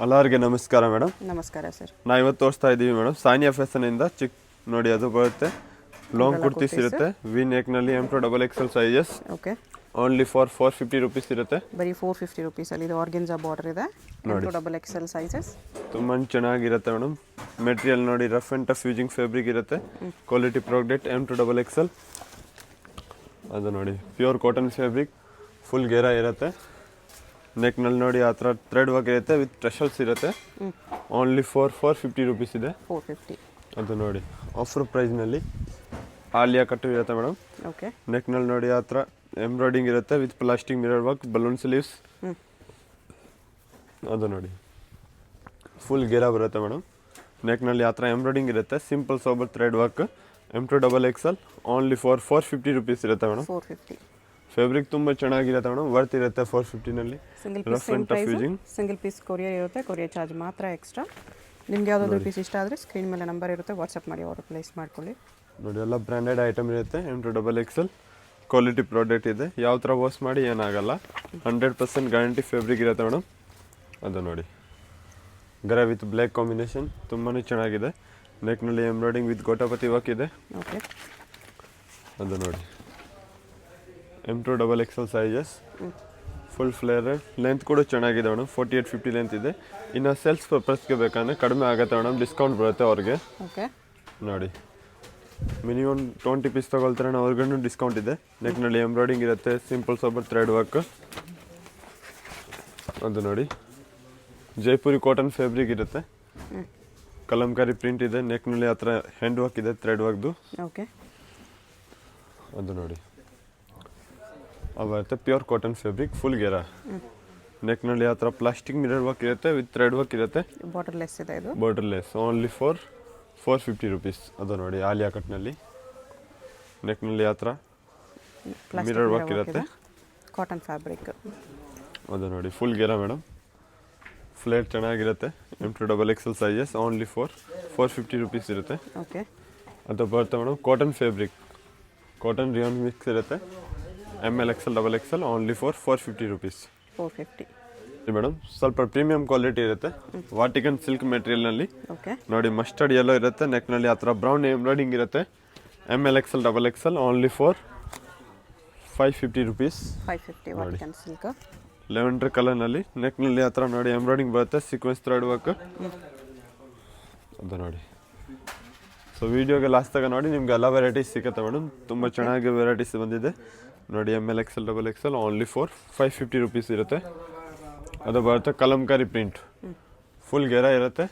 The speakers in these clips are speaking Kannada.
ಎಲ್ಲರಿಗೆ ನಮಸ್ಕಾರ ಮೇಡಮ್. ನಮಸ್ಕಾರ ಸರ್. ನಾವು ಇವತ್ತು ತೋರಿಸ್ತಾ ಇದ್ದೀವಿ ಮೇಡಮ್ ಸಾನಿಯಾ ಫ್ಯಾಷನಿಂದ ಚಿಕ್ಕ ನೋಡಿ ಅದು ಬರುತ್ತೆ ಲಾಂಗ್ ಕುರ್ತೀಸ್ ಇರುತ್ತೆ ವಿ ನೆಕ್ನಲ್ಲಿ M2 XXL sizes. Okay. Only for 450 rupees ಇರುತ್ತೆ. ಬರೀ 450 ರೂಪೀಸಲ್ಲಿ ಇದು ಆರ್ಗೆನ್ಜಾ ಬಾರ್ಡರ್ ಇದೆ. M2 XXL ಸೈಜಸ್ ತುಂಬ ಚೆನ್ನಾಗಿರುತ್ತೆ ಮೇಡಮ್. ಮೆಟೀರಿಯಲ್ ನೋಡಿ rough and tough using fabric ಇರುತ್ತೆ. Quality product M2 XXL. ಅದು ನೋಡಿ ಪ್ಯೂರ್ ಕಾಟನ್ ಫ್ಯಾಬ್ರಿಕ್ ಫುಲ್ ಗೇರಾ ಇರುತ್ತೆ. ನೆಕ್ನಲ್ಲಿ ನೋಡಿ ಆ ಥರ ಥ್ರೆಡ್ ವರ್ಕ್ ಇರುತ್ತೆ ವಿತ್ ಟ್ರೆಷಲ್ಸ್ ಇರುತ್ತೆ. ಓನ್ಲಿ ಫಾರ್ 450 ರೂಪೀಸ್ ಇದೆ. 450. ಅದು ನೋಡಿ ಆಫರ್ ಪ್ರೈಸ್ನಲ್ಲಿ ಆಲಿಯಾ ಕಟ್ಟು ಇರುತ್ತೆ ಮೇಡಮ್. ಓಕೆ. ನೆಕ್ನಲ್ಲಿ ನೋಡಿ ಆ ಥರ ಎಂಬ್ರಾಯ್ಡಿಂಗ್ ಇರುತ್ತೆ with plastic mirror work balloon sleeves. ಅದು ನೋಡಿ ಫುಲ್ ಗೆರಾ ಬರುತ್ತೆ ಮೇಡಮ್. ನೆಕ್ನಲ್ಲಿ ಆ ಥರ ಎಂಬ್ರಾಯ್ಡಿಂಗ್ ಇರುತ್ತೆ simple sober thread work M2 XXL. Only for 450 rupees ಇರುತ್ತೆ ಮೇಡಮ್. 450. ಫ್ಯಾಬ್ರಿಕ್ ತುಂಬ ಚೆನ್ನಾಗಿರುತ್ತೆ ಮೇಡಮ್. ವರ್ತ್ ಇರುತ್ತೆ 450ನಲ್ಲಿ. ಸಿಂಗಲ್ ಪೀಸ್ ಕೊರಿಯರ್ ಇರುತ್ತೆ. ಕೊರಿಯರ್ ಚಾರ್ಜ್ ಮಾತ್ರ ಎಕ್ಸ್ಟ್ರಾ. ನಿಮ್ಗೆ ಯಾವುದಾದ್ರು ಪೀಸ್ ಇಷ್ಟ ಆದರೆ ಸ್ಕ್ರೀನ್ ಮೇಲೆ ನಂಬರ್ ಇರುತ್ತೆ, ವಾಟ್ಸಪ್ ಮಾಡಿ ಆರ್ಡರ್ ಪ್ಲೇಸ್ ಮಾಡ್ಕೊಳ್ಳಿ. ನೋಡಿ ಎಲ್ಲ ಬ್ರ್ಯಾಂಡೆಡ್ ಐಟಮ್ ಇರುತ್ತೆ. M2 XXL ಕ್ವಾಲಿಟಿ ಪ್ರಾಡಕ್ಟ್ ಇದೆ. ಯಾವ ಥರ ವಾಶ್ ಮಾಡಿ ಏನಾಗಲ್ಲ. 100% ಗ್ಯಾರಂಟಿ ಫ್ಯಾಬ್ರಿಕ್ ಇರುತ್ತೆ ಮೇಡಮ್. ಅದು ನೋಡಿ ಗರ ವಿತ್ ಬ್ಲ್ಯಾಕ್ ಕಾಂಬಿನೇಷನ್ ತುಂಬಾ ಚೆನ್ನಾಗಿದೆ. ನೆಕ್ನಲ್ಲಿ ಎಂಬ್ರಾಯ್ಡಿಂಗ್ ವಿತ್ ಗೋಟಾಪತಿ ವರ್ಕ್ ಇದೆ. ಓಕೆ. ಅದು ನೋಡಿ M2 XXL sizes full flare length ಕೂಡ ಚೆನ್ನಾಗಿದೆ ಮೇಡಮ್. 48-50 ಲೆಂತ್ ಇದೆ. ಇನ್ನು ಸೇಲ್ಸ್ ಪರ್ಪಸ್ಗೆ ಬೇಕಂದರೆ ಕಡಿಮೆ ಆಗುತ್ತೆ ಮೇಡಮ್, ಡಿಸ್ಕೌಂಟ್ ಬರುತ್ತೆ ಅವ್ರಿಗೆ. ಓಕೆ. ನೋಡಿ ಮಿನಿಮಮ್ 20 ಪೀಸ್ ತೊಗೊಳ್ತಾರೆ ಅವ್ರಿಗೂ ಡಿಸ್ಕೌಂಟ್ ಇದೆ. ನೆಕ್ನಲ್ಲಿ ಎಂಬ್ರಾಯ್ಡಿಂಗ್ ಇರುತ್ತೆ ಸಿಂಪಲ್ ಸೋಬರ್ ಥ್ರೆಡ್ ವರ್ಕ್. ಅದು ನೋಡಿ ಜೈಪುರಿ ಕಾಟನ್ ಫ್ಯಾಬ್ರಿಕ್ ಇರುತ್ತೆ. ಕಲಂಕಾರಿ ಪ್ರಿಂಟ್ ಇದೆ. ನೆಕ್ನಲ್ಲಿ ಆ ಥರ ಹ್ಯಾಂಡ್ ವರ್ಕ್ ಇದೆ ಥ್ರೆಡ್ ವರ್ಕ್ದು. ಓಕೆ. ಅದು ನೋಡಿ ಬರುತ್ತೆ ಪ್ಯೂರ್ ಕಾಟನ್ ಫ್ಯಾಬ್ರಿಕ್ ಫುಲ್ ಗೆರಾ. ನೆಕ್ನಲ್ಲಿ ಆ ಥರ ಪ್ಲಾಸ್ಟಿಕ್ ಮಿರರ್ ವರ್ಕ್ ಇರುತ್ತೆ ವಿತ್ ಥ್ರೆಡ್ ವರ್ಕ್ ಇರುತ್ತೆ. ಬಾರ್ಡರ್ಲೆಸ್ ಇದೆ ಇದು. Borderless only for 450 rupees. ಅದು ನೋಡಿ ಆಲಿಯಾ ಕಟ್ನಲ್ಲಿ ನೆಕ್ನಲ್ಲಿ ಆ ಥರ ಮಿರರ್ ವರ್ಕ್ ಇರುತ್ತೆ. Cotton fabric. ಅದು ನೋಡಿ ಫುಲ್ ಗೆರಾ ಮೇಡಮ್. ಫ್ಲೇಟ್ ಚೆನ್ನಾಗಿರುತ್ತೆ. M2 XXL sizes only for 450 rupees ಇರುತ್ತೆ. ಓಕೆ. ಅದು ಬರುತ್ತೆ madam cotton fabric cotton rayon mix ಇರುತ್ತೆ. ML XL XXL only for 450 rupees. 450 madam. ಸ್ವಲ್ಪ ಪ್ರೀಮಿಯಂ ಕ್ವಾಲಿಟಿ ಇರುತ್ತೆ ವಾಟಿಕನ್ ಸಿಲ್ಕ್ ಮೆಟೀರಿಯಲ್ನಲ್ಲಿ. ಓಕೆ. ನೋಡಿ ಮಸ್ಟರ್ಡ್ ಯೆಲ್ಲೋ ಇರುತ್ತೆ. ನೆಕ್ನಲ್ಲಿ ಆ ಥರ ಬ್ರೌನ್ ಎಂಬ್ರಾಯ್ಡಿಂಗ್ ಇರುತ್ತೆ. ML XL XXL only for 550 rupees. 550 Vatican silk lavender ಕಲರ್ನಲ್ಲಿ. ನೆಕ್ನಲ್ಲಿ ಆ ಥರ ನೋಡಿ ಎಂಬ್ರಾಯ್ಡಿಂಗ್ ಬರುತ್ತೆ ಸೀಕ್ವೆನ್ಸ್ ಥ್ರೆಡ್ ವರ್ಕ್. ಅದು ನೋಡಿ ಸೊ ವೀಡಿಯೋಗೆ ಲಾಸ್ಟ್ ತಗ ನೋಡಿ ನಿಮ್ಗೆ ಎಲ್ಲ ವೆರೈಟೀಸ್ ಸಿಗುತ್ತೆ ಮೇಡಮ್. ತುಂಬ ಚೆನ್ನಾಗಿ ವೆರೈಟೀಸ್ ಬಂದಿದೆ ನೋಡಿ. ML XL XXL only for 550 rupees ಇರುತ್ತೆ. ಅದು ಬರುತ್ತೆ ಕಲಂಕಾರಿ ಪ್ರಿಂಟ್ ಫುಲ್ ಗೆರಾ ಇರುತ್ತೆ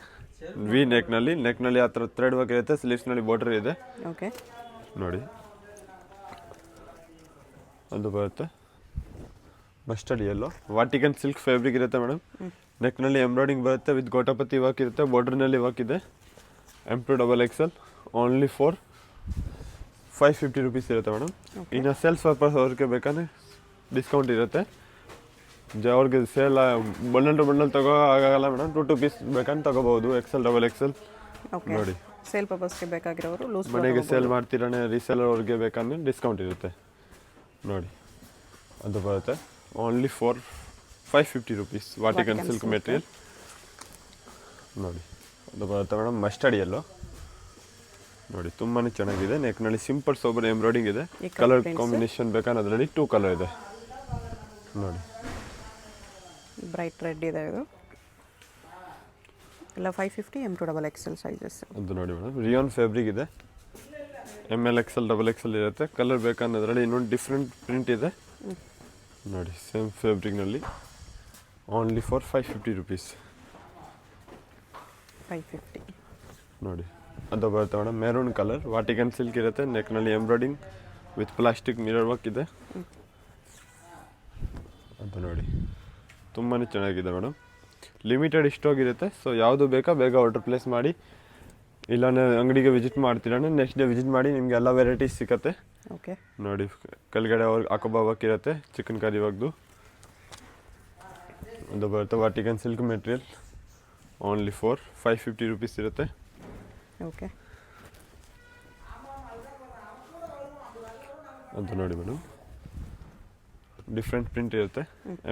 ವಿ ನೆಕ್ನಲ್ಲಿ ಆ ಥರ ಥ್ರೆಡ್ ವರ್ಕ್ ಇರುತ್ತೆ. ಸ್ಲೀವ್ಸ್ನಲ್ಲಿ ಬಾರ್ಡರ್ ಇದೆ. ಓಕೆ. ನೋಡಿ ಅದು ಬರುತ್ತೆ ಮಸ್ಟರ್ಡ್ ಯೆಲ್ಲೋ ವಾಟಿಕನ್ ಸಿಲ್ಕ್ ಫ್ಯಾಬ್ರಿಕ್ ಇರುತ್ತೆ ಮೇಡಮ್. ನೆಕ್ನಲ್ಲಿ ಎಂಬ್ರಾಯ್ಡಿಂಗ್ ಬರುತ್ತೆ ವಿತ್ ಗೋಟಾಪತಿ ವರ್ಕ್ ಇರುತ್ತೆ. ಬಾರ್ಡರ್ನಲ್ಲಿ ವರ್ಕ್ ಇದೆ. M2 XXL only for 550 rupees ಇರುತ್ತೆ ಮೇಡಮ್. ಇನ್ನು ಸೇಲ್ಸ್ ಪರ್ಪಸ್ ಅವ್ರಿಗೆ ಬೇಕಂದರೆ ಡಿಸ್ಕೌಂಟ್ ಇರುತ್ತೆ. ಅವ್ರಿಗೆ ಸೇಲ್ ಬಂಡಲ್ ತಗೋ ಆಗಲ್ಲ ಮೇಡಮ್. 2 ಪೀಸ್ ಬೇಕಂತ ತಗೋಬಹುದು. XL ನೋಡಿ ಸೇಲ್ ಪರ್ಪಸ್ಗೆ ಬೇಕಾಗಿರೋರು ಲೂಸ್ ಮನೆಗೆ ಸೇಲ್ ಮಾಡ್ತೀರಾನೆ ರೀಸೇಲರ್ ಅವ್ರಿಗೆ ಬೇಕಂದ್ರೆ ಡಿಸ್ಕೌಂಟ್ ಇರುತ್ತೆ ನೋಡಿ. ಅದು ಬರುತ್ತೆ only for 550 rupees Vatican silk material. ನೋಡಿ ಅದು ಬರುತ್ತೆ ಮೇಡಮ್ ಮಸ್ಟರ್ಡ್ ಯೆಲ್ಲೋ ನೋಡಿ ತುಂಬಾ ಚೆನ್ನಾಗಿದೆ. ನೆಕ್ನಲ್ಲಿ ಸಿಂಪಲ್ ಸೋಬರ್ ಎಂಬ್ರಾಯ್ಡಿಂಗ್ ಇದೆ. ಕಲರ್ ಕಾಂಬಿನೇಷನ್ ಬೇಕಾದ್ರೆ ಅದರಲ್ಲಿ 2 ಕಲರ್ ಇದೆ ನೋಡಿ. ಬ್ರೈಟ್ ರೆಡ್ ಇದೆ ಇದು ಎಲ್ಲ 550 M2 XXL ಸೈಜಸ್. ಅದು ನೋಡಿ ಮೇಡಮ್ ರಿಯಾನ್ ಫ್ಯಾಬ್ರಿಕ್ ಇದೆ. ML XL XXL ಇರುತ್ತೆ. ಕಲರ್ ಬೇಕಂದ್ರೆ ಅದರಲ್ಲಿ ಇನ್ನೊಂದು ಡಿಫ್ರೆಂಟ್ ಪ್ರಿಂಟ್ ಇದೆ ನೋಡಿ. ಸೇಮ್ ಫ್ಯಾಬ್ರಿಕ್ನಲ್ಲಿ ಓನ್ಲಿ ಫಾರ್ 550 ರೂಪೀಸ್. 550 ನೋಡಿ ಅದು ಬರುತ್ತೆ madam maroon colour Vatican silk ಇರುತ್ತೆ. ನೆಕ್ನಲ್ಲಿ embroidering with plastic mirror work ಇದೆ. ಅದು ನೋಡಿ ತುಂಬಾ ಚೆನ್ನಾಗಿದೆ ಮೇಡಮ್. ಲಿಮಿಟೆಡ್ ಸ್ಟಾಕ್ ಇರುತ್ತೆ. ಸೊ ಯಾವುದು ಬೇಕಾ ಬೇಗ ಆರ್ಡರ್ ಪ್ಲೇಸ್ ಮಾಡಿ. ಇಲ್ಲಾಂದರೆ ಅಂಗಡಿಗೆ ವಿಸಿಟ್ ಮಾಡ್ತೀರಾನೆ ನೆಕ್ಸ್ಟ್ ಡೇ ವಿಸಿಟ್ ಮಾಡಿ ನಿಮಗೆ ಎಲ್ಲ ವೆರೈಟೀಸ್ ಸಿಗುತ್ತೆ. ಓಕೆ. ನೋಡಿ ಕೆಳಗಡೆ ಅವ್ರಿಗೆ ಹಾಕೋಬಾ ವರ್ಕ್ ಇರುತ್ತೆ ಚಿಕನ್ ಕರಿ ವರ್ಕ್ದು. ಅದು ಬರುತ್ತೆ Vatican silk material only for 550 rupees ಇರುತ್ತೆ. ಓಕೆ. ಅಂತ ನೋಡಿ ಮೇಡಮ್ ಡಿಫ್ರೆಂಟ್ ಪ್ರಿಂಟ್ ಇರುತ್ತೆ.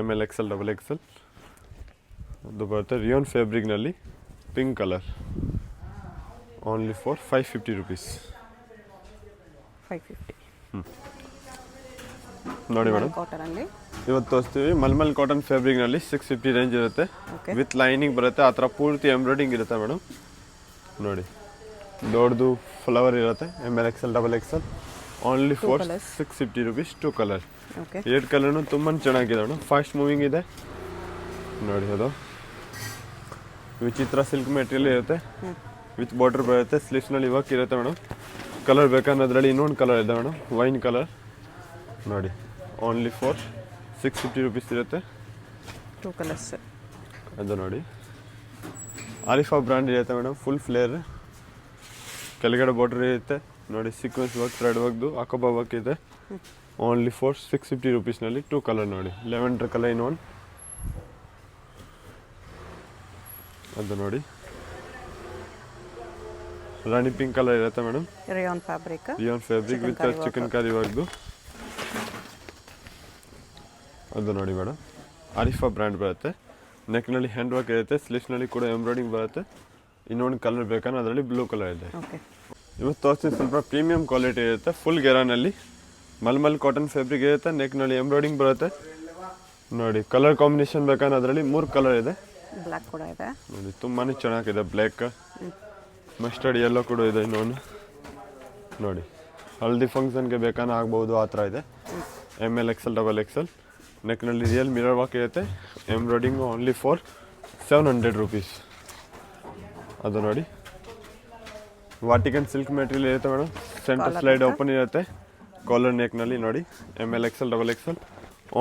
ML XL XXL ಅದು ಬರುತ್ತೆ ರಿಯೋನ್ ಫ್ಯಾಬ್ರಿಕ್ನಲ್ಲಿ pink colour only for 550 rupees. 550 ನೋಡಿ ಮೇಡಮ್, ಕಾಟನಲ್ಲಿ ಇವತ್ತು ತೋರಿಸ್ತೀವಿ ಮಲ್ಮಲ್ ಕಾಟನ್ ಫ್ಯಾಬ್ರಿಕ್ನಲ್ಲಿ 650 ರೇಂಜ್ ಇರುತ್ತೆ. ಓಕೆ ವಿತ್ ಲೈನಿಂಗ್ ಬರುತ್ತೆ, ಆ ಥರ ಪೂರ್ತಿ ಎಂಬ್ರಾಯ್ಡಿಂಗ್ ಇರುತ್ತೆ ಮೇಡಮ್. ನೋಡಿ ದೊಡ್ಡದು ಫ್ಲವರ್ ಇರುತ್ತೆ, ML XL XXL only for colours. 650 rupees. 2 colour. Okay 8 ಕಲರ್ನು ತುಂಬ ಚೆನ್ನಾಗಿದೆ ಮೇಡಮ್, ಫಾಸ್ಟ್ ಮೂವಿಂಗ್ ಇದೆ. ನೋಡಿ ಅದು ವಿಚಿತ್ರ ಸಿಲ್ಕ್ ಮೆಟೀರಿಯಲ್ ಇರುತ್ತೆ, ವಿತ್ ಬಾರ್ಡರ್ ಬರುತ್ತೆ, ಸ್ಲೀವ್ಸ್ನಲ್ಲಿ ವರ್ಕ್ ಇರುತ್ತೆ ಮೇಡಮ್. ಕಲರ್ ಬೇಕನ್ನೋದ್ರಲ್ಲಿ ಇನ್ನೊಂದು ಕಲರ್ ಇದೆ ಮೇಡಮ್, ವೈನ್ ಕಲರ್. ನೋಡಿ ಓನ್ಲಿ ಫಾರ್ 650 ರುಪೀಸ್ ಇರುತ್ತೆ. 2 ಕಲರ್ಸ್. ಅದು ನೋಡಿ ಆಲಿಫಾ ಬ್ರ್ಯಾಂಡ್ ಇರುತ್ತೆ ಮೇಡಮ್, ಫುಲ್ ಫ್ಲೇರ್, ಕೆಳಗಡೆ ಬಾರ್ಡರ್ ಇರುತ್ತೆ. ನೋಡಿ ಸೀಕ್ವೆನ್ಸ್ ವರ್ಕ್, ಥ್ರೆಡ್ ವರ್ಕ್ದು ಅಕೋಬಾ ವರ್ಕ್ ಇದೆ. ಓನ್ಲಿ ಫಾರ್ 650 ರುಪೀಸ್ನಲ್ಲಿ 2 ಕಲರ್. ನೋಡಿ ಲೆವೆಂಡರ್ ಕಲರ್ ಇನ್ನೊಂದು, ಅದು ನೋಡಿ ರಾಣಿ ಪಿಂಕ್ ಕಲರ್ ಇರುತ್ತೆ madam, rayon fabric. Rayon fabric with chikankari ವರ್ಕ್ದು. ಅದು ನೋಡಿ ಮೇಡಮ್ ಆರಿಫಾ ಬ್ರ್ಯಾಂಡ್ ಬರುತ್ತೆ, ನೆಕ್ನಲ್ಲಿ ಹ್ಯಾಂಡ್ ವರ್ಕ್ ಇರುತ್ತೆ, ಸ್ಲೀವ್ಸ್ನಲ್ಲಿ ಕೂಡ ಎಂಬ್ರಾಯ್ಡಿಂಗ್ ಬರುತ್ತೆ. ಇನ್ನೊಂದು ಕಲರ್ ಬೇಕಂದ್ರೆ ಅದರಲ್ಲಿ ಬ್ಲೂ ಕಲರ್ ಇದೆ. ಓಕೆ ಇವತ್ತು ತೋರಿಸ್ತೀನಿ ಸ್ವಲ್ಪ ಪ್ರೀಮಿಯಂ ಕ್ವಾಲಿಟಿ ಇರುತ್ತೆ, ಫುಲ್ ಗೆರಾನಲ್ಲಿ ಮಲ್ಮಲ್ ಕಾಟನ್ ಫ್ಯಾಬ್ರಿಕ್ ಇರುತ್ತೆ, ನೆಕ್ನಲ್ಲಿ ಎಂಬ್ರಾಯ್ಡಿಂಗ್ ಬರುತ್ತೆ. ನೋಡಿ ಕಲರ್ ಕಾಂಬಿನೇಷನ್ ಬೇಕಂದ್ರೆ ಅದರಲ್ಲಿ 3 ಕಲರ್ ಇದೆ. ಬ್ಲ್ಯಾಕ್ ಕೂಡ ಇದೆ. ನೋಡಿ ತುಂಬಾ ಚೆನ್ನಾಗಿದೆ, ಬ್ಲ್ಯಾಕ್, ಮಸ್ಟರ್ಡ್ ಯೆಲ್ಲೋ ಕೂಡ ಇದೆ ಇನ್ನೊಂದು. ನೋಡಿ ಹಲ್ದಿ ಫಂಕ್ಷನ್ಗೆ ಬೇಕಂದ್ರೆ ಆಗ್ಬೋದು, ಆ ಥರ ಇದೆ. ML XL XXL ನೆಕ್ನಲ್ಲಿ ರಿಯಲ್ ಮಿರರ್ ವರ್ಕ್ ಇರುತ್ತೆ, ಎಂಬ್ರಾಯ್ಡಿಂಗ್ ಓನ್ಲಿ ಫಾರ್ 700 ರುಪೀಸ್. ಅದು ನೋಡಿ ವಾಟಿಕನ್ ಸಿಲ್ಕ್ ಮೆಟೀರಿಯಲ್ ಇರುತ್ತೆ ಮೇಡಮ್, ಸೆಂಟರ್ ಸ್ಲೈಡ್ ಓಪನ್ ಇರುತ್ತೆ, ಕಾಲರ್ ನೆಕ್ನಲ್ಲಿ. ನೋಡಿ ML XL XXL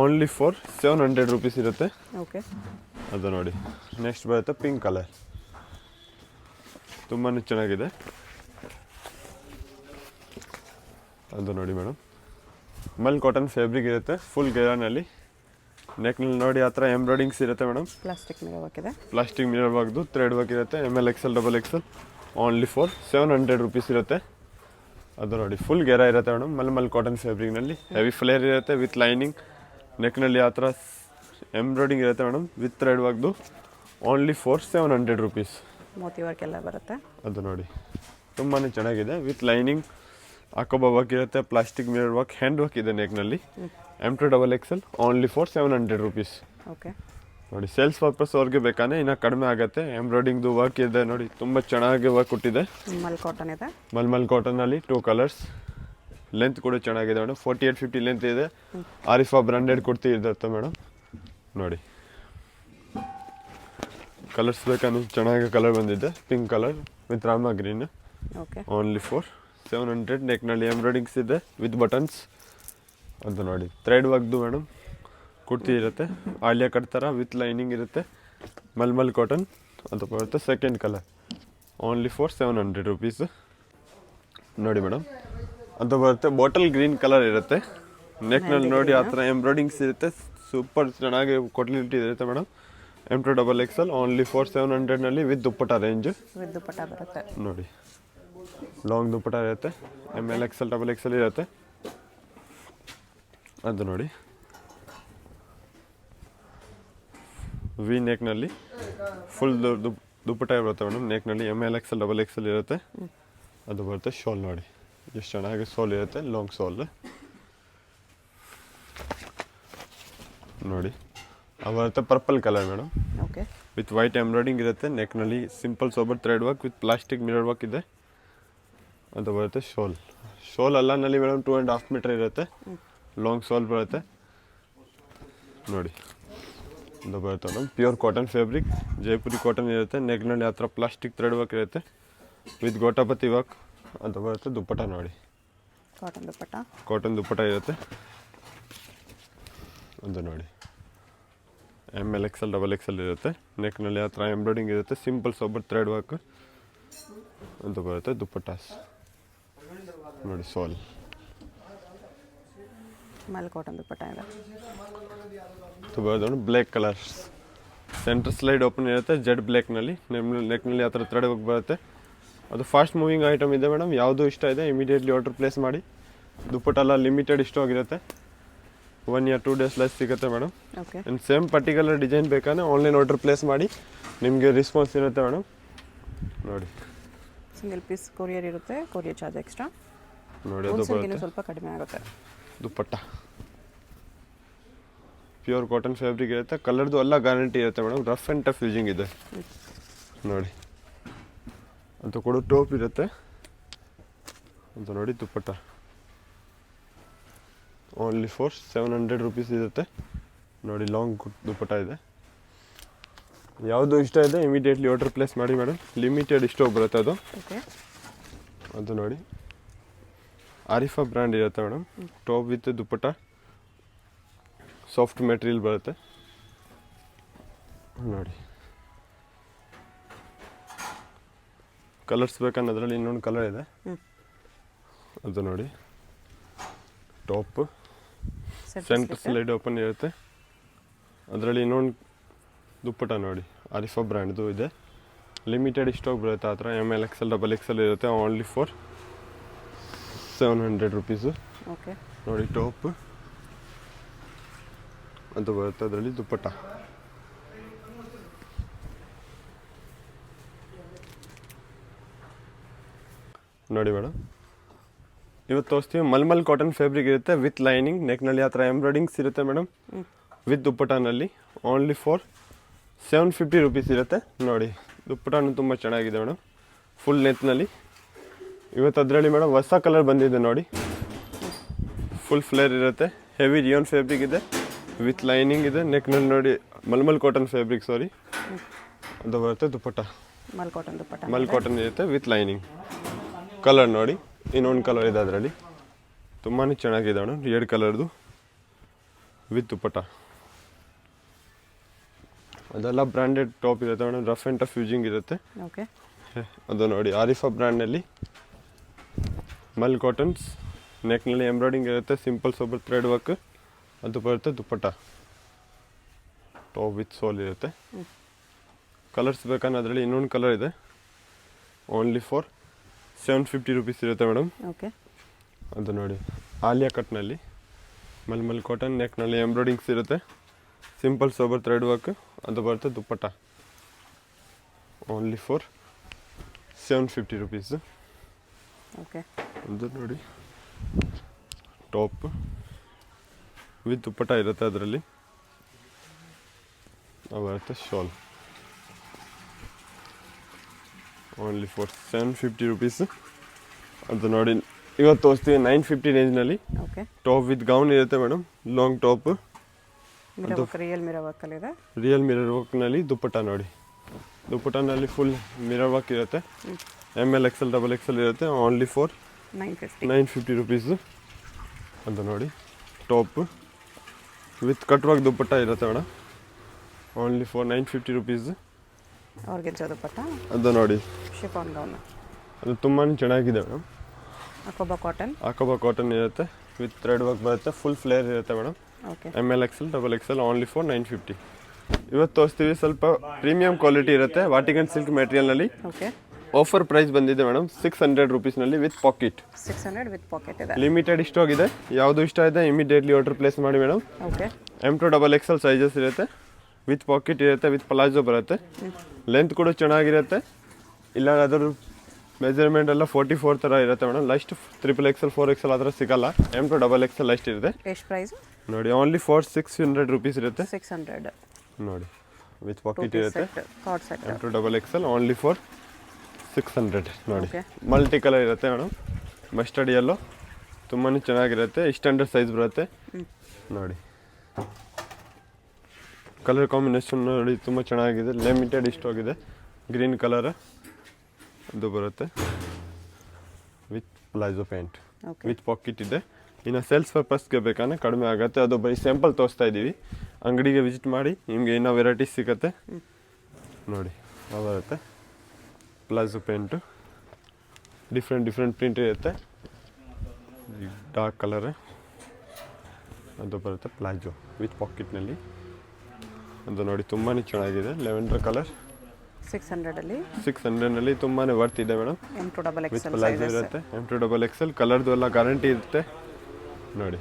only for 700 rupees ಇರುತ್ತೆ. ಓಕೆ ಅದು ನೋಡಿ ನೆಕ್ಸ್ಟ್ ಬರುತ್ತೆ ಪಿಂಕ್ ಕಲರ್, ತುಂಬಾ ಚೆನ್ನಾಗಿದೆ. ಅದು ನೋಡಿ ಮೇಡಮ್ ಮಲ್ ಕಾಟನ್ ಫ್ಯಾಬ್ರಿಕ್ ಇರುತ್ತೆ, ಫುಲ್ ಗೆರಾನಲ್ಲಿ. ನೆಕ್ನಲ್ಲಿ ನೋಡಿ ಆ ಥರ ಎಂಬ್ರಾಯ್ಡಿಂಗ್ಸ್ ಇರುತ್ತೆ ಮೇಡಮ್, ಪ್ಲಾಸ್ಟಿಕ್ ಮಿರರ್ ವರ್ಕ್ ಇದೆ. ಪ್ಲಾಸ್ಟಿಕ್ ಮಿರರ್ ವರ್ಕ್ದು ಥ್ರೆಡ್ ವರ್ಕ್ ಇರುತ್ತೆ. ML XL XXL only for 700 rupees ಇರುತ್ತೆ. ಅದು ನೋಡಿ ಫುಲ್ ಗೆರಾ ಇರುತ್ತೆ ಮೇಡಮ್, ಮಲ್ ಕಾಟನ್ ಫ್ಯಾಬ್ರಿಕ್ನಲ್ಲಿ ಹೆವಿ ಫ್ಲೇರ್ ಇರುತ್ತೆ ವಿತ್ ಲೈನಿಂಗ್. ನೆಕ್ನಲ್ಲಿ ಆ ಥರ ಎಂಬ್ರಾಯ್ಡಿಂಗ್ ಇರುತ್ತೆ ಮೇಡಮ್, ವಿತ್ ಥ್ರೆಡ್ ವರ್ಕ್ದು ಓನ್ಲಿ ಫಾರ್ 700 ರುಪೀಸ್. ಮೋತಿ ವರ್ಕ್ ಎಲ್ಲ ಬರುತ್ತೆ. ಅದು ನೋಡಿ ತುಂಬಾ ಚೆನ್ನಾಗಿದೆ, ವಿತ್ ಲೈನಿಂಗ್, ಅಕೋಬಾ ವರ್ಕ್ ಇರುತ್ತೆ, plastic mirror work, hand work ಇದೆ ನೆಕ್ನಲ್ಲಿ. M2 XXL only for 700 rupees. Okay ನೋಡಿ ಸೇಲ್ಸ್ ಪರ್ಪಸ್ ಅವ್ರಿಗೆ ಬೇಕಾದ್ರೆ ಇನ್ನೂ ಕಡಿಮೆ ಆಗುತ್ತೆ. ಎಂಬ್ರಾಯ್ಡಿಂಗ್ದು ವರ್ಕ್ ಇದೆ ನೋಡಿ, ತುಂಬ ಚೆನ್ನಾಗಿ ವರ್ಕ್ ಕೊಟ್ಟಿದೆ. ಮಲ್ ಕಾಟನ್ ಇದೆ. ಮಲ್ಮಲ್ ಕಾಟನಲ್ಲಿ 2 ಕಲರ್ಸ್. ಲೆಂತ್ ಕೂಡ ಚೆನ್ನಾಗಿದೆ ಮೇಡಮ್, 48-50 ಲೆಂತ್ ಇದೆ. ಆರಿಫಾ ಬ್ರಾಂಡೆಡ್ ಕುರ್ತಿ ಇರುತ್ತೆ ಮೇಡಮ್. ನೋಡಿ ಕಲರ್ಸ್ ಬೇಕಂದ್ರೆ ಚೆನ್ನಾಗಿ ಕಲರ್ ಬಂದಿದೆ, pink colour with Rama green. Okay only for 700. ನೆಕ್ನಲ್ಲಿ ಎಂಬ್ರಾಯ್ಡಿಂಗ್ಸ್ ಇದೆ ವಿತ್ ಬಟನ್ಸ್. ಅದು ನೋಡಿ ಥ್ರೆಡ್ ವರ್ಕ್ದು ಮೇಡಮ್ ಕುರ್ತಿ ಇರುತ್ತೆ, ಆಲಿಯಾ ಕಟ್ ಥರ ವಿತ್ ಲೈನಿಂಗ್ ಇರುತ್ತೆ, ಮಲ್ಮಲ್ ಕಾಟನ್. ಅದು ಬರುತ್ತೆ second colour only for 700 rupees. ನೋಡಿ ಮೇಡಮ್ ಅದು ಬರುತ್ತೆ ಬಾಟಲ್ ಗ್ರೀನ್ ಕಲರ್ ಇರುತ್ತೆ, ನೆಕ್ನಲ್ಲಿ ನೋಡಿ ಆ ಥರ ಎಂಬ್ರಾಯ್ಡಿಂಗ್ಸ್ ಇರುತ್ತೆ, ಸೂಪರ್ ಚೆನ್ನಾಗಿ ಕ್ವಾಲಿಟಿ ಇರುತ್ತೆ madam. M2 XXL only for 700ನಲ್ಲಿ with dupatta range. With dupatta ಬರುತ್ತೆ. ನೋಡಿ ಲಾಂಗ್ ದುಪ್ಪಟ ಇರುತ್ತೆ, ML XL XXL ಇರುತ್ತೆ. ಅದು ನೋಡಿ ವಿ ನೆಕ್ನಲ್ಲಿ ಫುಲ್ ದುಪ್ಪಟ ಬರುತ್ತೆ ಮೇಡಮ್, ನೆಕ್ನಲ್ಲಿ ML XL XXL ಇರುತ್ತೆ. ಅದು ಬರುತ್ತೆ ಶಾಲ್. ನೋಡಿ ಎಷ್ಟು ಚೆನ್ನಾಗಿ ಸೋಲ್ ಇರುತ್ತೆ, ಲಾಂಗ್ ಸೋಲ್. ನೋಡಿ ಅದು ಬರುತ್ತೆ purple colour madam, okay with white embroidering ಇರುತ್ತೆ, ನೆಕ್ನಲ್ಲಿ simple sober thread work with plastic mirror work ಇದೆ. ಅದು ಬರುತ್ತೆ ಶೋಲ್. ಶೋಲ್ ಅಲ್ಲನಲ್ಲಿ ಮೇಡಮ್ 2.5 ಮೀಟರ್ ಇರುತ್ತೆ, ಲಾಂಗ್ ಸೋಲ್ ಬರುತ್ತೆ. ನೋಡಿ ಅದು ಬರುತ್ತೆ madam pure cotton fabric, Jaipuri cotton ಇರುತ್ತೆ, ನೆಕ್ನಲ್ಲಿ ಆ ಥರ ಪ್ಲಾಸ್ಟಿಕ್ ಥ್ರೆಡ್ ವರ್ಕ್ ಇರುತ್ತೆ ವಿತ್ ಗೋಟಾಪತಿ ವರ್ಕ್. ಅದು ಬರುತ್ತೆ ದುಪ್ಪಟ. ನೋಡಿ ಕಾಟನ್ ದುಪ್ಪಟ್ಟ, ಕಾಟನ್ ದುಪ್ಪಟ ಇರುತ್ತೆ. ಅದು ನೋಡಿ ML XL XXL ಇರುತ್ತೆ, ನೆಕ್ನಲ್ಲಿ ಆ ಥರ ಎಂಬ್ರಾಯ್ಡಿಂಗ್ ಇರುತ್ತೆ, ಸಿಂಪಲ್ ಸೋಬರ್ ಥ್ರೆಡ್ ವರ್ಕ್. ಅಂತ ಬರುತ್ತೆ ದುಪ್ಪಟ್ಟಾಸ್. ನೋಡಿ ಸೋಲ್ ಮಲ್ ಕಾಟನ್ ದುಪ್ಪಟ್ಟ ಇದೆ. ಬರೋದು black colour, centre slide open ಇರುತ್ತೆ, ಜೆಡ್ ಬ್ಲ್ಯಾಕ್ನಲ್ಲಿ. ನೆಕ್ನಲ್ಲಿ ಆ ಥರ ಥ್ರೆಡ್ ವರ್ಕ್ ಬರುತ್ತೆ. ಅದು ಫಾಸ್ಟ್ ಮೂವಿಂಗ್ ಐಟಮ್ ಇದೆ ಮೇಡಮ್, ಯಾವುದು ಇಷ್ಟ ಇದೆ ಇಮಿಡಿಯೇಟ್ಲಿ ಆರ್ಡರ್ ಪ್ಲೇಸ್ ಮಾಡಿ. ದುಪ್ಪಟ್ಟೆಲ್ಲ ಲಿಮಿಟೆಡ್ ಇಷ್ಟು ಆಗಿರುತ್ತೆ. 1 or 2 ಡೇಸ್ ಲೈಸ್ ಸಿಗುತ್ತೆ madam. Okay and same particular design ಬೇಕಾದ್ರೆ ಆನ್ಲೈನ್ ಆರ್ಡರ್ ಪ್ಲೇಸ್ ಮಾಡಿ ನಿಮಗೆ ರೆಸ್ಪಾನ್ಸ್ ಇರುತ್ತೆ ಮೇಡಮ್. ನೋಡಿ ಸಿಂಗಲ್ ಪೀಸ್ ಕೊರಿಯರ್ ಇರುತ್ತೆ, ಕೊರಿಯರ್ ಚಾರ್ಜ್ ಎಕ್ಸ್ಟ್ರಾ. ನೋಡಿ ಅದು ಹೋಲ್ಸೇಲ್ಗಿನ್ನೂ ಸ್ವಲ್ಪ ಕಡಿಮೆ ಆಗುತ್ತೆ. ದುಪ್ಪಟ್ಟ ಪ್ಯೂರ್ ಕಾಟನ್ ಫ್ಯಾಬ್ರಿಕ್ ಇರುತ್ತೆ. ಕಲರ್ದು ಎಲ್ಲ ಗ್ಯಾರಂಟಿ ಇರುತ್ತೆ madam. Rough and tough using ಇದೆ ನೋಡಿ. ಅಂತ ಕೂಡ ಟಾಪ್ ಇರುತ್ತೆ ಅಂತ ನೋಡಿ. ದುಪ್ಪಟ್ಟ ಓನ್ಲಿ ಫಾರ್ 700 rupees ಇರುತ್ತೆ ನೋಡಿ. ಲಾಂಗ್ ದುಪ್ಪಟ್ಟ ಇದೆ. ಯಾವುದು ಇಷ್ಟ ಇದೆ ಇಮಿಡಿಯೇಟ್ಲಿ ಆರ್ಡರ್ ಪ್ಲೇಸ್ ಮಾಡಿ ಮೇಡಮ್. ಲಿಮಿಟೆಡ್ ಸ್ಟಾಕ್ ಬರುತ್ತೆ ಅದು. ಓಕೆ ಅದು ನೋಡಿ ಆರಿಫಾ ಬ್ರ್ಯಾಂಡ್ ಇರುತ್ತೆ madam. Top with dupatta soft material ಬರುತ್ತೆ ನೋಡಿ. ಕಲರ್ಸ್ ಬೇಕನ್ನೋದ್ರಲ್ಲಿ ಇನ್ನೊಂದು ಕಲರ್ ಇದೆ ಅದು ನೋಡಿ. ಟಾಪ್ ಸೆಂಟರ್ ಸ್ಲೈಡ್ ಓಪನ್ ಇರುತ್ತೆ. ಅದರಲ್ಲಿ ಇನ್ನೊಂದು ದುಪ್ಪಟ್ಟ ನೋಡಿ ಆರಿಫಾ ಬ್ರ್ಯಾಂಡ್ದು ಇದೆ. ಲಿಮಿಟೆಡ್ ಸ್ಟಾಕ್ ಬರುತ್ತೆ ಆ ಥರ. ML XL XXL ಇರುತ್ತೆ. ಓನ್ಲಿ ಫಾರ್ 700 rupees ಓಕೆ ನೋಡಿ. ಟಾಪ್ ಅಂತ ಬರುತ್ತೆ. ಅದರಲ್ಲಿ ದುಪ್ಪಟ್ಟ ನೋಡಿ ಮೇಡಮ್. ಇವತ್ತು ತೋರಿಸ್ತೀವಿ ಮಲ್ಮಲ್ ಕಾಟನ್ ಫ್ಯಾಬ್ರಿಕ್ ಇರುತ್ತೆ ವಿತ್ ಲೈನಿಂಗ್. ನೆಕ್ನಲ್ಲಿ ಆ ಥರ ಎಂಬ್ರಾಯ್ಡಿಂಗ್ಸ್ ಇರುತ್ತೆ ಮೇಡಮ್. ವಿತ್ ದುಪ್ಪಟ್ಟನಲ್ಲಿ ಓನ್ಲಿ ಫಾರ್ 750 rupees ಇರುತ್ತೆ ನೋಡಿ. ದುಪ್ಪಟ್ಟನೂ ತುಂಬ ಚೆನ್ನಾಗಿದೆ ಮೇಡಮ್. ಫುಲ್ ಲೆಂತ್ನಲ್ಲಿ ಇವತ್ತು ಅದರಲ್ಲಿ ಮೇಡಮ್ ಹೊಸ ಕಲರ್ ಬಂದಿದೆ ನೋಡಿ. ಫುಲ್ ಫ್ಲೇರ್ ಇರುತ್ತೆ. ಹೆವಿ ರಿಯೋನ್ ಫ್ಯಾಬ್ರಿಕ್ ಇದೆ ವಿತ್ ಲೈನಿಂಗ್ ಇದೆ. ನೆಕ್ನಲ್ಲಿ ನೋಡಿ ಮಲ್ಮಲ್ ಕಾಟನ್ ಫ್ಯಾಬ್ರಿಕ್ ಸಾರಿ ಅದು ಬರುತ್ತೆ. ದುಪ್ಪಟ್ಟ ಮಲ್ ಕಾಟನ್ ದುಪ್ಪಟ್ಟ. ಮಲ್ ಕಾಟನ್ ಇರುತ್ತೆ ವಿತ್ ಲೈನಿಂಗ್. ಕಲರ್ ನೋಡಿ ಇನ್ನೊಂದು ಕಲರ್ ಇದೆ ಅದರಲ್ಲಿ. ತುಂಬಾ ಚೆನ್ನಾಗಿದೆ ಮೇಡಮ್. ರೆಡ್ ಕಲರ್ದು ವಿತ್ ದುಪ್ಪಟ್ಟ. ಅದೆಲ್ಲ ಬ್ರ್ಯಾಂಡೆಡ್ ಟಾಪ್ ಇರುತ್ತೆ madam. Rough and tough using ಇರುತ್ತೆ. ಓಕೆ ಅದು ನೋಡಿ ಆರಿಫಾ ಬ್ರ್ಯಾಂಡ್ನಲ್ಲಿ ಮಲ್ ಕಾಟನ್ಸ್. ನೆಕ್ನಲ್ಲಿ ಎಂಬ್ರಾಯ್ಡಿಂಗ್ ಇರುತ್ತೆ. ಸಿಂಪಲ್ ಸೋಬರ್ ಥ್ರೆಡ್ ವರ್ಕ್ ಅದು ಬರುತ್ತೆ. ದುಪ್ಪಟ್ಟ ಟಾಪ್ ವಿತ್ ಸೋಲ್ ಇರುತ್ತೆ. ಕಲರ್ಸ್ ಬೇಕಂದ್ರೆ ಅದರಲ್ಲಿ ಇನ್ನೊಂದು ಕಲರ್ ಇದೆ. ಓನ್ಲಿ ಫಾರ್ 750 rupees ಇರುತ್ತೆ ಮೇಡಮ್. ಓಕೆ ಅದು ನೋಡಿ ಆಲಿಯಾ ಕಟ್ನಲ್ಲಿ ಮಲ್ಮಲ್ ಕಾಟನ್. ನೆಕ್ನಲ್ಲಿ ಎಂಬ್ರಾಯ್ಡಿಂಗ್ಸ್ ಇರುತ್ತೆ. ಸಿಂಪಲ್ ಸೋಬರ್ ಥ್ರೆಡ್ ವರ್ಕ್ ಅದು ಬರುತ್ತೆ. ದುಪ್ಪಟ್ಟ ಓನ್ಲಿ ಫಾರ್ 750 rupees. ಓಕೆ ಅದು ನೋಡಿ ಟಾಪ್ ವಿತ್ ದುಪ್ಪಟ್ಟ ಇರುತ್ತೆ. ಅದರಲ್ಲಿ ಬರುತ್ತೆ ಶಾಲ್ ಓನ್ಲಿ ಫಾರ್ 750 rupees. ಅದು ನೋಡಿ ಇವತ್ತು ತೋರಿಸ್ತೀವಿ 950 ರೇಂಜ್ನಲ್ಲಿ. ಓಕೆ ಟಾಪ್ ವಿತ್ ಗೌನ್ ಇರುತ್ತೆ madam. Long top mirror work, real mirror ವರ್ಕಲ್ಲಿ ಇದೆ. ರಿಯಲ್ ಮಿರರ್ ವರ್ಕ್ನಲ್ಲಿ ದುಪ್ಪಟ್ಟ ನೋಡಿ. ದುಪ್ಪಟ್ಟನಲ್ಲಿ ಫುಲ್ ಮಿರರ್ ವರ್ಕ್ ಇರುತ್ತೆ. ML XL XXL ಇರುತ್ತೆ. Only for 950 rupees. ಅದು ನೋಡಿ top with cut work dupatta ಇರುತ್ತೆ ಮೇಡಮ್. Only for 950 rupees. ಅವ್ರಿಗೆ ದುಪ್ಪಟ್ಟ. ಅದು ನೋಡಿ ಶಿಫಾನ್ ಗೌನ್. ಅದು ತುಂಬಾ ಚೆನ್ನಾಗಿದೆ ಮೇಡಮ್. ಅಕೋಬಾ ಕಾಟನ್. ಅಕೋಬಾ ಕಾಟನ್ ಇರುತ್ತೆ ವಿತ್ ಥ್ರೆಡ್ ವರ್ಕ್ ಬರುತ್ತೆ. ಫುಲ್ ಫ್ಲೇರ್ ಇರುತ್ತೆ madam. Okay ML XL XXL only for 950. ಇವತ್ತು ತೋರಿಸ್ತೀವಿ ಸ್ವಲ್ಪ ಪ್ರೀಮಿಯಂ ಕ್ವಾಲಿಟಿ ಇರುತ್ತೆ. ವಾಟಿಕನ್ ಸಿಲ್ಕ್ ಮೆಟೀರಿಯಲ್ನಲ್ಲಿ ಓಕೆ ಆಫರ್ ಪ್ರೈಸ್ ಬಂದಿದೆ ಮೇಡಮ್ 600 rupeesನಲ್ಲಿ ವಿತ್ ಪಾಕೆಟ್. 600 ವಿತ್ ಪಾಕೆಟ್ ಇದೆ. ಲಿಮಿಟೆಡ್ ಸ್ಟಾಕ್ ಇದೆ. ಯಾವುದು ಇಷ್ಟ ಇದೆ ಇಮಿಡಿಯೇಟ್ಲಿ ಆರ್ಡರ್ ಪ್ಲೇಸ್ ಮಾಡಿ madam. Okay M2 XXL sizes ಇರುತ್ತೆ. ವಿತ್ ಪಾಕೆಟ್ ಇರುತ್ತೆ. ವಿತ್ ಪ್ಲಾಜೋ ಬರುತ್ತೆ. ಲೆಂತ್ ಕೂಡ ಚೆನ್ನಾಗಿರುತ್ತೆ. ಇಲ್ಲ ಅದರ ಮೆಜರ್ಮೆಂಟ್ ಎಲ್ಲ 44 ಥರ ಇರುತ್ತೆ ಮೇಡಮ್. ಲೈಸ್ಟ್ XXL 4XL ಆ ಥರ ಸಿಗಲ್ಲ. M2 XXL ಲೈಸ್ಟ್ ಇರುತ್ತೆ. ಎಷ್ಟು ಪ್ರೈಸ್ ನೋಡಿ ಓನ್ಲಿ ಫಾರ್ 600 rupees ಇರುತ್ತೆ. 600 ನೋಡಿ ವಿತ್ ಪಾಕೆಟ್ ಇರುತ್ತೆ. Card set. M2 XXL only for 600 ನೋಡಿ. Okay. ಮಲ್ಟಿ ಕಲರ್ ಇರುತ್ತೆ ಮೇಡಮ್. ಮಸ್ಟರ್ಡ್ ಯೆಲ್ಲೋ ತುಂಬಾ ಚೆನ್ನಾಗಿರುತ್ತೆ. ಸ್ಟ್ಯಾಂಡರ್ಡ್ ಸೈಜ್ ಬರುತ್ತೆ ನೋಡಿ. ಕಲರ್ ಕಾಂಬಿನೇಷನ್ ನೋಡಿ ತುಂಬ ಚೆನ್ನಾಗಿದೆ. ಲಿಮಿಟೆಡ್ ಸ್ಟಾಕ್ ಇದೆ. ಗ್ರೀನ್ ಕಲರ್ ಅದು ಬರುತ್ತೆ with palazzo pant okay with pocket ಇದೆ. ಇನ್ನು ಸೇಲ್ಸ್ ಪರ್ಪಸ್ಗೆ ಬೇಕಂದ್ರೆ ಕಡಿಮೆ ಆಗುತ್ತೆ. ಅದು ಬರೀ ಸ್ಯಾಂಪಲ್ ತೋರಿಸ್ತಾ ಇದ್ದೀವಿ. ಅಂಗಡಿಗೆ ವಿಸಿಟ್ ಮಾಡಿ ನಿಮಗೆ ಇನ್ನೂ ವೆರೈಟೀಸ್ ಸಿಗುತ್ತೆ ನೋಡಿ. ಅದು ಬರುತ್ತೆ ಪ್ಲಾಜೋ ಪ್ಯಾಂಟು. ಡಿಫ್ರೆಂಟ್ ಪ್ರಿಂಟ್ ಇರುತ್ತೆ. ಡಾರ್ಕ್ ಕಲರ್ ಅದು ಬರುತ್ತೆ. ಪ್ಲಾಜೋ ವಿತ್ ಪಾಕೆಟ್ನಲ್ಲಿ ಅದು ನೋಡಿ ತುಂಬಾ ಚೆನ್ನಾಗಿದೆ. ಲೆವೆಂಡರ್ ಕಲರ್ 600 600ನಲ್ಲಿ ತುಂಬಾ ವರ್ತ್ ಇದೆ madam. M2 with XXL palazzo sizes. ಇರುತ್ತೆ. M2 XXL ಕಲರ್ದು ಎಲ್ಲ ಗ್ಯಾರಂಟಿ ಇರುತ್ತೆ ನೋಡಿ.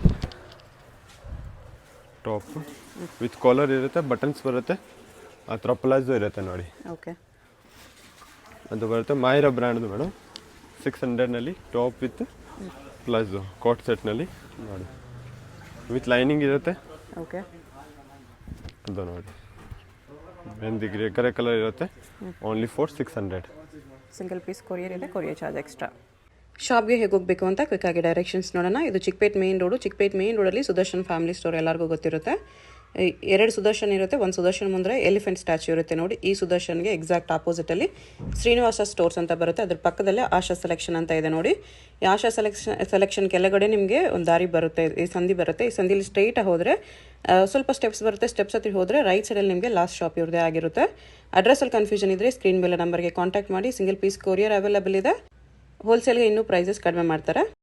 ಟಾಪ್ ವಿತ್ ಕಾಲರ್ ಇರುತ್ತೆ, ಬಟನ್ಸ್ ಬರುತ್ತೆ, ಆ ಥರ ಪ್ಲಾಜೋ ಇರುತ್ತೆ ನೋಡಿ. ಓಕೆ, ಅದು ಬರುತ್ತೆ ಮಾಯಿರಾ ಬ್ರ್ಯಾಂಡ್ದು ಮೇಡಮ್. 600ನಲ್ಲಿ ಟಾಪ್ ವಿತ್ ಪ್ಲಾಜೋ ಕಾಟ್ ಸೆಟ್ನಲ್ಲಿ ನೋಡಿ, ವಿತ್ ಲೈನಿಂಗ್ ಇರುತ್ತೆ. ಓಕೆ, ಅದು ನೋಡಿ ಮೆಹಂದಿ ಗ್ರೇ ಕಲರ್ ಇರುತ್ತೆ. Only for 600. Single piece courier ಇದೆ, ಕೊರಿಯರ್ ಚಾರ್ಜ್ ಎಕ್ಸ್ಟ್ರಾ. ಶಾಪ್ಗೆ ಹೇಗೆ ಹೋಗಬೇಕು ಅಂತ ಕ್ವಿಕ್ಕಾಗಿ ಡೈರೆಕ್ಷನ್ಸ್ ನೋಡೋಣ. ಇದು Chickpet main road. Chickpet main ರೋಡಲ್ಲಿ ಸುದರ್ಶನ್ ಫ್ಯಾಮಿಲಿ ಸ್ಟೋರ್ ಎಲ್ಲರಿಗೂ ಗೊತ್ತಿರುತ್ತೆ. 2 ಸುದರ್ಶನ್ ಇರುತ್ತೆ. ಒಂದು ಸುದರ್ಶನ್ ಮುಂದೆ ಎಲಿಫೆಂಟ್ ಸ್ಟ್ಯಾಚ್ಯೂ ಇರುತ್ತೆ ನೋಡಿ. ಈ ಸುದರ್ಶನ್ಗೆ ಎಕ್ಸಾಕ್ಟ್ ಆಪೋಸಿಟಲ್ಲಿ ಶ್ರೀನಿವಾಸ ಸ್ಟೋರ್ಸ್ ಅಂತ ಬರುತ್ತೆ. ಅದ್ರ ಪಕ್ಕದಲ್ಲೇ ಆಶಾ ಸೆಲೆಕ್ಷನ್ ಅಂತ ಇದೆ ನೋಡಿ. ಈ ಆಶಾ ಸೆಲೆಕ್ಷನ್ ಕೆಳಗಡೆ ನಿಮಗೆ ಒಂದು ದಾರಿ ಬರುತ್ತೆ, ಈ ಸಂಧಿ ಬರುತ್ತೆ. ಈ ಸಂಧಿಲಿ ಸ್ಟ್ರೈಟ್ ಹೋದರೆ ಸ್ವಲ್ಪ ಸ್ಟೆಪ್ಸ್ ಬರುತ್ತೆ. ಸ್ಟೆಪ್ಸ್ ಹತ್ತಿರ ಹೋದರೆ ರೈಟ್ ಸೈಡಲ್ಲಿ ನಿಮಗೆ ಲಾಸ್ಟ್ ಶಾಪ್ ಇವ್ರದೇ ಆಗಿರುತ್ತೆ. ಅಡ್ರೆಸ್ಸಲ್ಲಿ ಕನ್ಫ್ಯೂಷನ್ ಇದ್ದರೆ ಸ್ಕ್ರೀನ್ ಮೇಲೆ ನಂಬರ್ಗೆ ಕಾಂಟ್ಯಾಕ್ಟ್ ಮಾಡಿ. ಸಿಂಗಲ್ ಪೀಸ್ ಕೊರಿಯರ್ ಅವೈಲೇಬಲ್ ಇದೆ. ಹೋಲ್ಸೇಲ್ಗೆ ಇನ್ನೂ ಪ್ರೈಸಸ್ ಕಡಿಮೆ ಮಾಡ್ತಾರೆ.